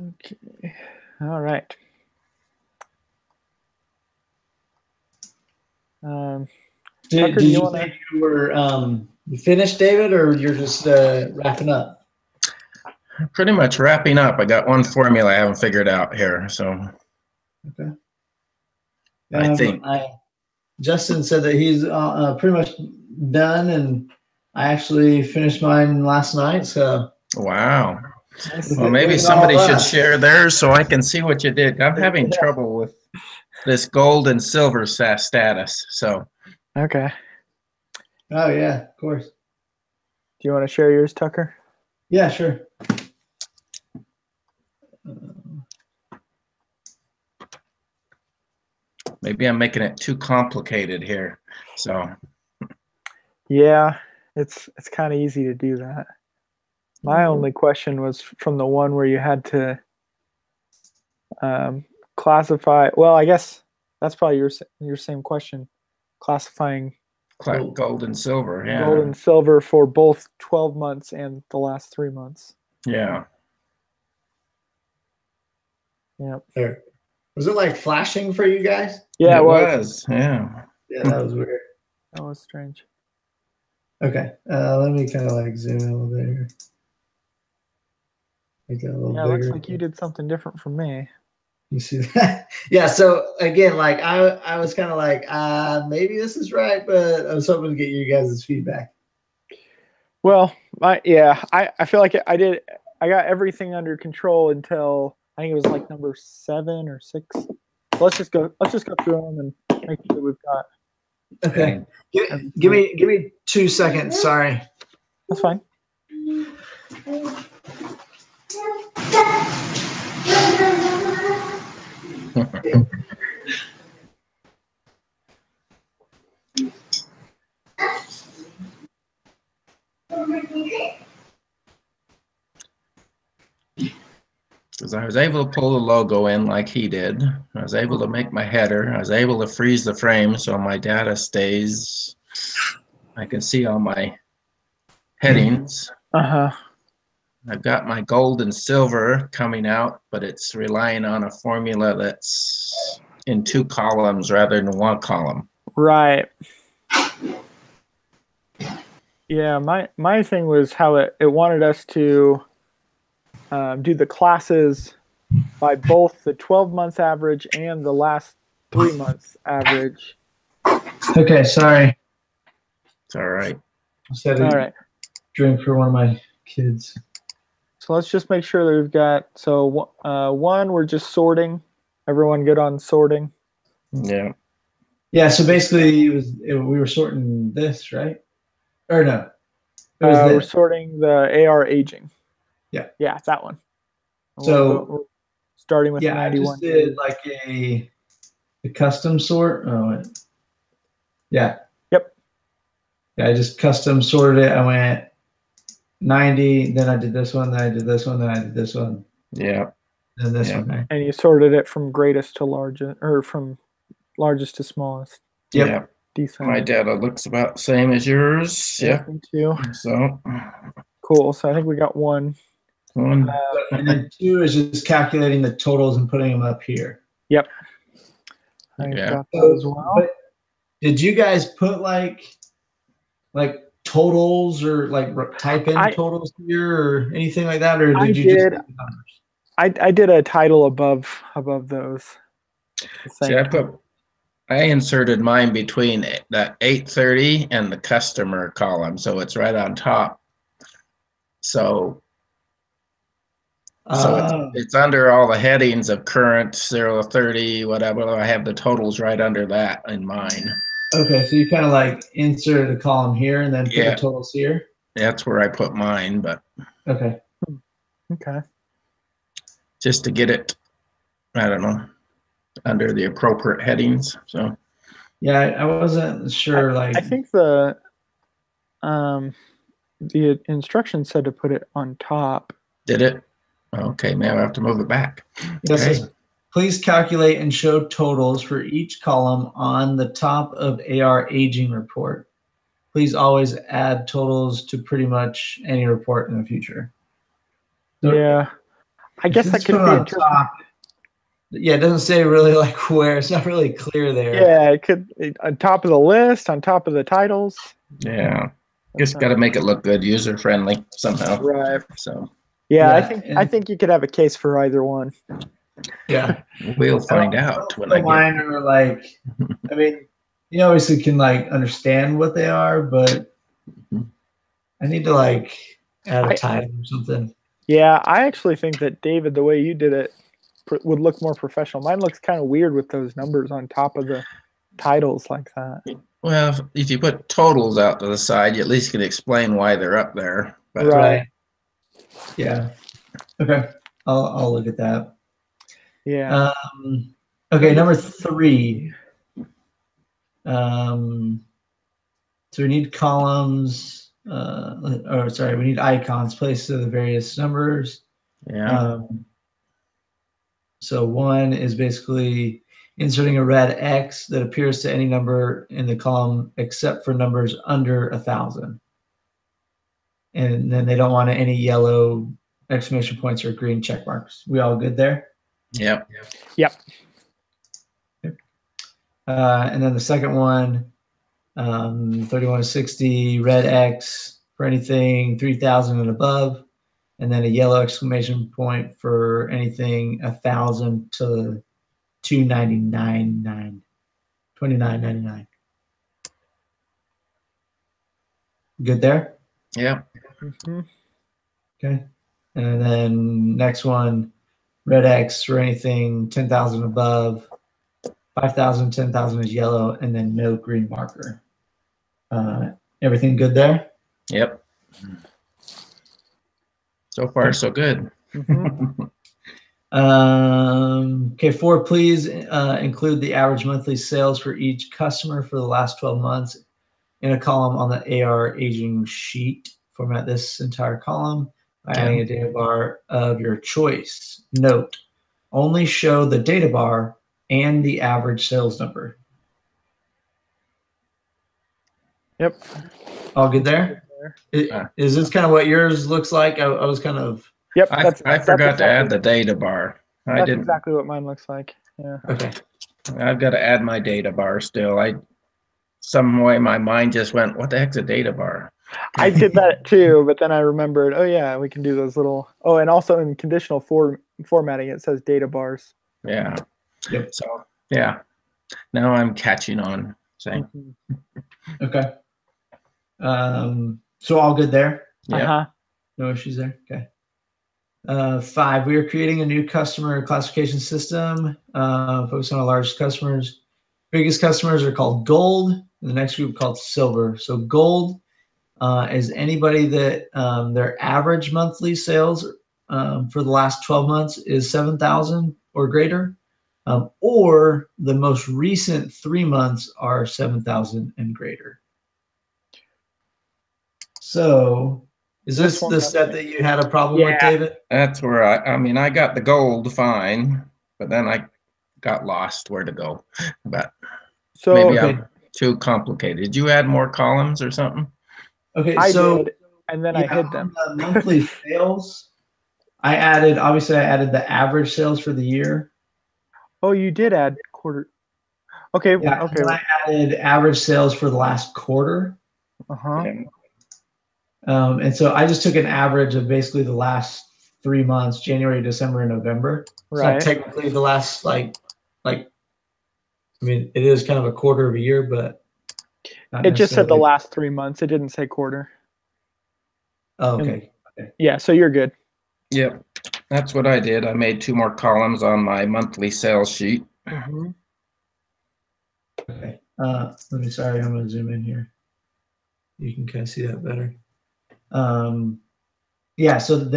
Okay. All right. Tucker, Did do you you want to? say you were you finished, David, or you're just wrapping up? Pretty much wrapping up. I got one formula I haven't figured out here, so Okay. I think. Justin said that he's pretty much done, and I actually finished mine last night. So Wow. Nice. Well, maybe somebody should share theirs so I can see what you did. I'm having trouble with this gold and silver status. So. Okay. Oh yeah, of course. Do you want to share yours, Tucker? Yeah, sure. Maybe I'm making it too complicated here. So. Yeah, it's kind of easy to do that. My only question was from the one where you had to classify. Well, I guess that's probably your same question. Classifying gold and silver, yeah. Gold and silver for both 12 months and the last 3 months. Yeah. Yeah. There. Was it like flashing for you guys? Yeah, it was. Yeah. Yeah, that was weird. That was strange. Okay, let me kind of like zoom in a little bit here. Make it a little bigger. Looks like you did something different from me. You see that? Yeah. So again, like I was kind of like, maybe this is right, but I was hoping to get you guys' feedback. Well, I feel like I got everything under control until I think it was like number 7 or 6. Let's just go through them and make sure we've got. Okay. Give me 2 seconds. Sorry. That's fine. Because I was able to pull the logo in like he did. I was able to make my header. I was able to freeze the frame so my data stays. I can see all my headings. I've got my gold and silver coming out, but it's relying on a formula that's in 2 columns rather than 1 column. Right. Yeah, my thing was how it wanted us to do the classes by both the 12 months average and the last 3 months average. Okay, sorry. It's all right. All right. Drink for one of my kids. So let's just make sure that we've got, so one, we're just sorting. Everyone good on sorting? Yeah. Yeah, so basically we were sorting this, right? Or no? We're sorting the AR aging. Yeah. Yeah, it's that one. So we're starting with 91. I just did like a custom sort. Oh, yeah. Yep. Yeah, I just custom sorted it. I went 90, then I did this one, then I did this one, then I did this one. Yeah. And this one. Right? And you sorted it from greatest to largest, or from largest to smallest. Yep. Yeah. Decent. My data looks about the same as yours. Yeah. Me too. So. Cool. So I think we got 1. And then 2 is just calculating the totals and putting them up here. Yep. Yeah. Got that as well. But did you guys put like totals or like type in totals here or anything like that, or did you just put the numbers? I did a title above those. See, I inserted mine between that 830 and the customer column, so it's right on top. So it's under all the headings of current, 030, whatever. I have the totals right under that in mine. Okay, so you kind of like inserted a column here and then put the totals here? That's where I put mine, but. Okay. Okay. Just to get it, I don't know, under the appropriate headings. So. Yeah, I wasn't sure. I think the instructions said to put it on top. Did it? Okay, maybe I have to move it back. Yes. Okay. Please calculate and show totals for each column on the top of AR aging report. Please always add totals to pretty much any report in the future. So, yeah. I guess that It's could put be on interpreted. top. Yeah, it doesn't say really like where. It's not really clear there. Yeah, it could on top of the list, on top of the titles. Yeah. Just got to make it look good, user friendly somehow. Right. So Yeah, Yeah, I think you could have a case for either one. Yeah. we'll find out when I Mine get. are like, I mean, you obviously can like understand what they are, but I need to like add a title or something. Yeah, I actually think that David, the way you did it, would look more professional. Mine looks kind of weird with those numbers on top of the titles like that. Well, if you put totals out to the side, you at least can explain why they're up there. But Right. Yeah. Okay. I'll look at that. Yeah. Okay, number 3. So we need columns, we need icons placed to the various numbers. yeah. So 1 is basically inserting a red X that appears to any number in the column except for numbers under 1,000. And then they don't want any yellow exclamation points or green check marks. We all good there? Yep. Yep. And then the second one, 31 to 60, red X for anything 3,000 and above, and then a yellow exclamation point for anything 1,000 to 29.99. Good there? Yep. Mm-hmm. Okay. And then next one, red X for anything 10,000 above, 5,000, 10,000 is yellow, and then no green marker. Everything good there? Yep. So far, so good. Mm-hmm. Okay, 4, please include the average monthly sales for each customer for the last 12 months in a column on the AR aging sheet. Format this entire column by adding a data bar of your choice. Note, only show the data bar and the average sales number. Yep. All good there? Is this kind of what yours looks like? I was kind of... Yep. I forgot to add the data bar. That's exactly what mine looks like. Yeah. Okay. I've got to add my data bar still. Some way my mind just went, what the heck's a data bar? I did that too, but then I remembered, oh yeah, we can do those little, and also in conditional formatting, it says data bars. Yeah. Yep. So, yeah. Now I'm catching on. Saying. Mm-hmm. Okay. So all good there? Yeah. Uh-huh. No issues there? Okay. 5, we are creating a new customer classification system, focused on our largest customers. Biggest customers are called gold, and the next group called silver. So gold is anybody that their average monthly sales for the last 12 months is 7,000 or greater, or the most recent 3 months are 7,000 and greater. So is this the set that you had a problem with, David? That's where I got the gold fine, but then I got lost where to go. But so maybe I'm too complicated. Did you add more columns or something? Okay, I so did, and then I hid them. On the monthly sales, I added the average sales for the year. Oh, you did add quarter. Okay. Yeah, Okay. I added average sales for the last quarter. Uh-huh. And so I just took an average of basically the last 3 months, January, December, and November. Right. It's not technically the last I mean, it is kind of a quarter of a year, but it just said the last 3 months. It didn't say quarter. Oh, okay. Yeah, so you're good. Yep. That's what I did. I made 2 more columns on my monthly sales sheet. Mm-hmm. Okay. I'm going to zoom in here. You can kind of see that better. Yeah, so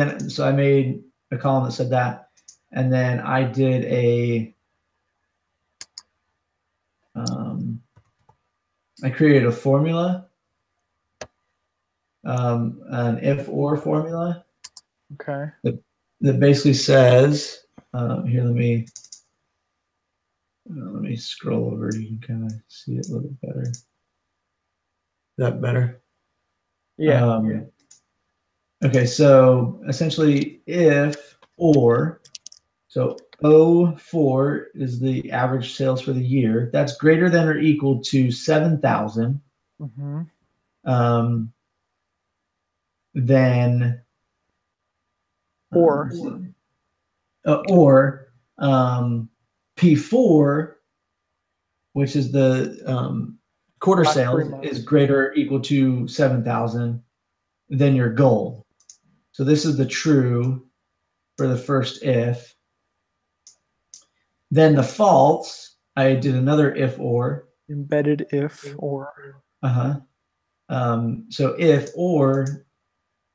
I made a column that said that, and then I did I created a formula, an if/or formula. Okay. That basically says, here, let me scroll over. You can kind of see it a little bit better. Is that better? Yeah. Okay, so essentially, if or, so O4 is the average sales for the year. That's greater than or equal to 7,000. Mm-hmm. Then Or P4, which is the quarter Last 3 sales, months. is greater or equal to 7,000, then your goal. So this is the true for the first if. Then the false, I did another if or. embedded if or. So if or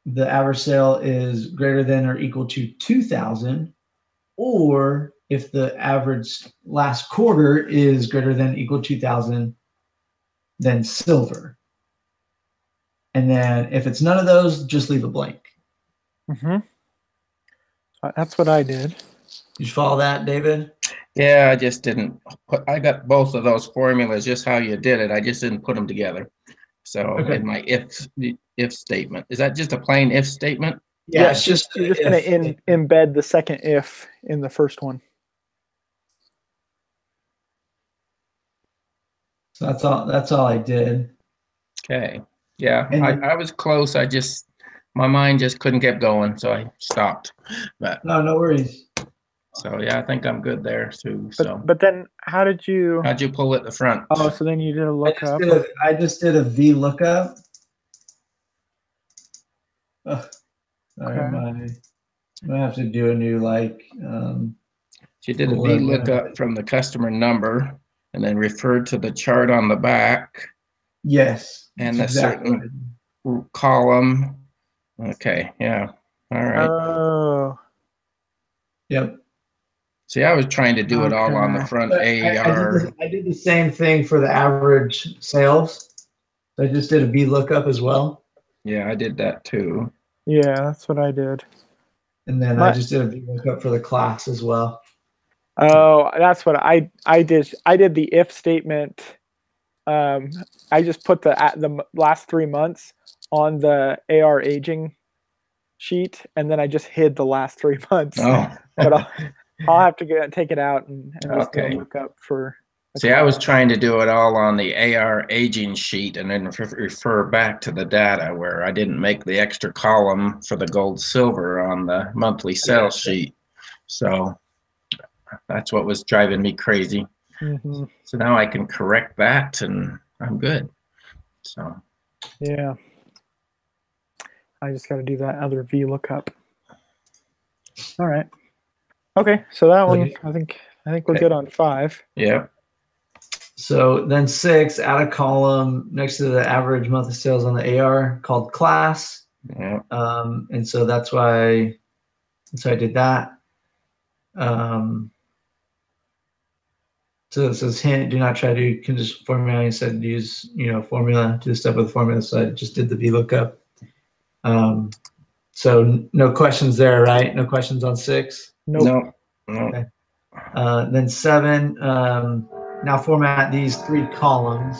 the average sale is greater than or equal to 2,000, or if the average last quarter is greater than or equal to 2,000, then silver. And then if it's none of those, just leave a blank. Mm-hmm. That's what I did. Did you follow that, David? Yeah, I just didn't put, I got both of those formulas just how you did it. I just didn't put them together. So Okay. in my if statement, is that just a plain if statement? Yeah, it's you're just just going to embed the second if in the first one. So that's all I did. Okay. Yeah, And then, I was close. My mind just couldn't get going, so I stopped. But no worries. so yeah, I think I'm good there too. So But then how'd you pull it the front? Oh, so then you did a lookup. I just did a V lookup. Oh, sorry, Okay. I'm gonna have to do a new She did a Well, VLOOKUP from the customer number and then referred to the chart on the back yes, and that's a certain column. Okay, yeah. All right. Oh, Yep. See, I was trying to do it all on the Okay. front But AR. I did the same thing for the average sales. I just did a V lookup as well, Yeah, I did that too. yeah, that's what I did. and then I My- just did a V lookup for the class as well. Oh, that's what I did. I did the if statement. I just put the last 3 months on the AR aging sheet, and then I just hid the last 3 months. Oh, But I'll have to take it out and just do a Okay. lookup for. the see, I was class. trying to do it all on the AR aging sheet and then refer back to the data where I didn't make the extra column for the gold silver on the monthly sales sheet. So that's what was driving me crazy. Mm-hmm. So now I can correct that and I'm good. So Yeah. I just got to do that other V lookup. All right. Okay, so that one, I think we're Okay. good on 5. yeah, So then 6, add a column next to the average monthly sales on the AR called class. yeah. And so that's why I did that. So it says hint, do not try to condition formula. I said use, formula, do the step with the formula. So I just did the VLOOKUP. So no questions there, right? No questions on 6? Nope. No. Okay. Then 7, now format these 3 columns: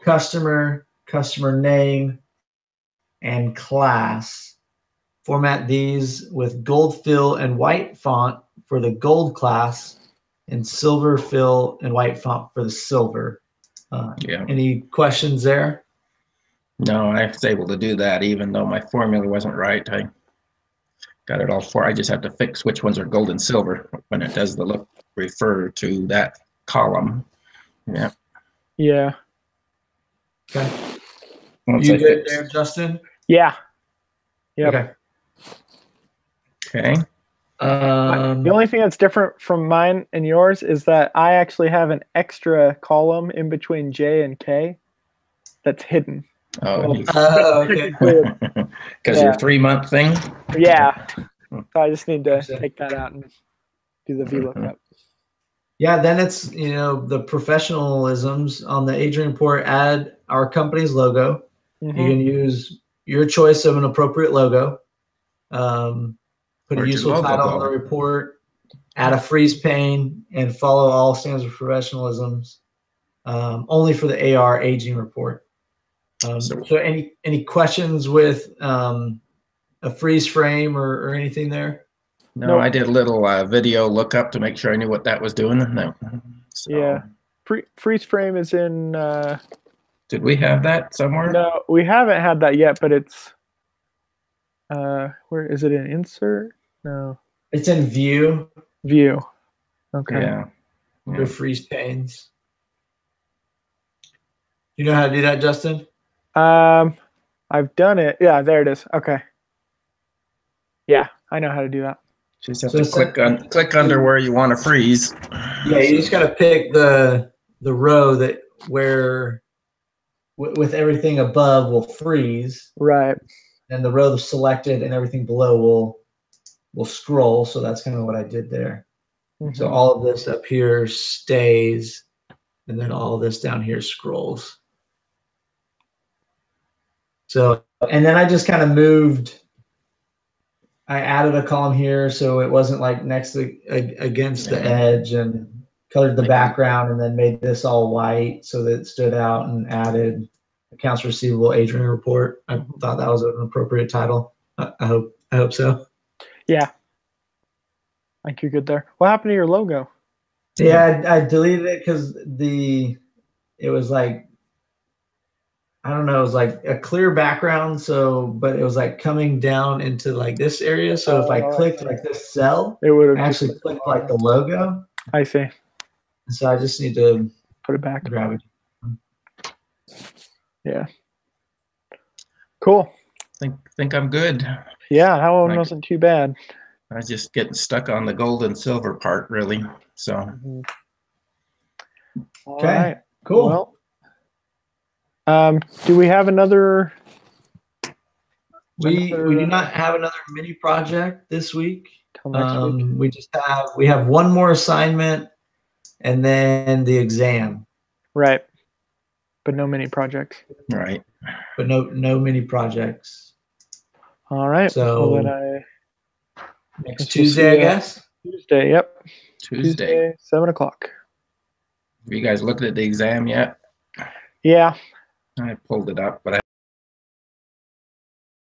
customer, customer name, and class. Format these with gold fill and white font for the gold class and silver fill and white font for the silver. Yeah. Any questions there? No, I was able to do that even though my formula wasn't right. I got it all for. I just have to fix which ones are gold and silver when it does the refer to that column. Yeah. Yeah. Okay. Once You I good fix. there, Justin? Yeah. Yep. Okay. Okay. The only thing that's different from mine and yours is that I actually have an extra column in between J and K that's hidden. Oh, Okay. because your 3-month thing. Yeah. So I just need to take that out and do the VLOOKUP. Yeah, then it's, the professionalisms on the aging report, add our company's logo. Mm-hmm. You can use your choice of an appropriate logo. Put a Where'd your useful logo title go? on the report, add a freeze pane, and follow all standards of professionalisms. Only for the AR aging report. So any questions with a freeze frame or anything there? No, Nope. I did a little video lookup to make sure I knew what that was doing. No. So, Yeah. Freeze frame is in. did we have that somewhere? No, we haven't had that yet, but it's. Where is it in insert? No, It's in view. view. Okay. Yeah. Under freeze panes. You know how to do that, Justin? I've done it. Yeah, there it is. Okay. Yeah, I know how to do that. Just have So to it's click under where you want to freeze. Yeah, you just gotta pick the row that where with everything above will freeze, Right. and the row that's selected and everything below will scroll. So that's kind of what I did there. So Mhm. all of this up here stays, and then all of this down here scrolls. So, and then I just kind of moved. I added a column here so it wasn't like next to against the edge, and colored the background, and then made this all white so that it stood out, and added accounts receivable aging report. I thought that was an appropriate title. I hope so. Yeah. I think you're good there. What happened to your logo? Yeah, I deleted it because it was like, I don't know, it was like a clear background. So, but it was like coming down into like this area. So if I clicked like this cell, It would have I actually clicked like the logo. I see. So I just need to Put it back. grab it. Yeah. Cool. Think I'm good. Yeah, that one Like- wasn't too bad. I was just getting stuck on the gold and silver part, really. So Mhm. All Okay. right. Cool. Well, do we have another? We do not have another mini project this week. Till next week. We have one more assignment, and then the exam, Right. But no mini projects. right. but no mini projects. All right. So- well, then Next Guess we'll Tuesday, I see, guess. Tuesday. Yep. Tuesday. 7:00. Have you guys looked at the exam yet? Yeah. I pulled it up, but I